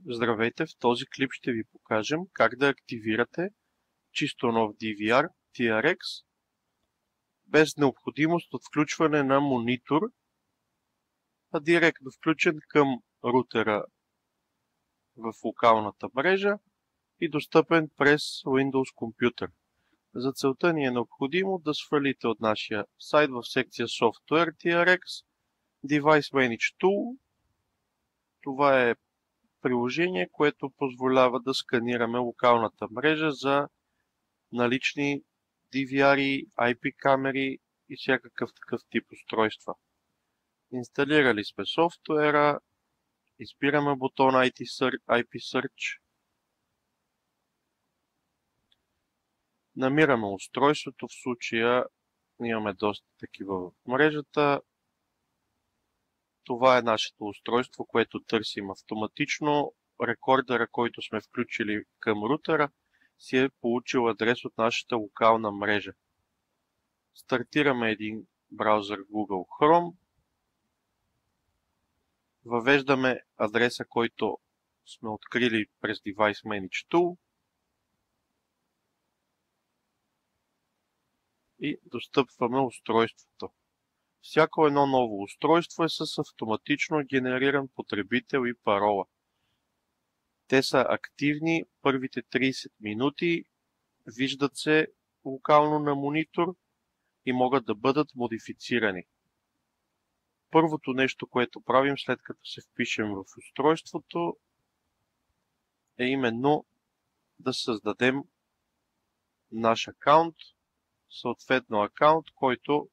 Здравейте, в този клип ще ви покажем как да активирате чисто нов DVR TRX без необходимост от включване на монитор, а директно включен към рутера в локалната мрежа и достъпен през Windows компютър. За целта ни е необходимо да свалите от нашия сайт в секция Software TRX Device Manage Tool. Това е приложение, което позволява да сканираме локалната мрежа за налични DVR, IP камери и всякакъв такъв тип устройства. Инсталирали сме софтуера, избираме бутон IP Search, намираме устройството, в случая имаме доста такива в мрежата. Това е нашето устройство, което търсим автоматично. Рекордера, който сме включили към рутера, си е получил адрес от нашата локална мрежа. Стартираме един браузър Google Chrome. Въвеждаме адреса, който сме открили през Device Manage Tool. И достъпваме устройството. Всяко едно ново устройство е с автоматично генериран потребител и парола. Те са активни първите 30 минути, виждат се локално на монитор и могат да бъдат модифицирани. Първото нещо, което правим след като се впишем в устройството, е именно да създадем наш акаунт, съответно акаунт, който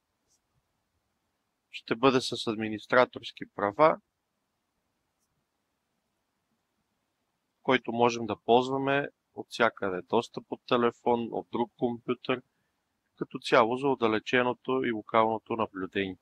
ще бъде с администраторски права, който можем да ползваме от всякъде, достъп от телефон, от друг компютър, като цяло за отдалеченото и локалното наблюдение.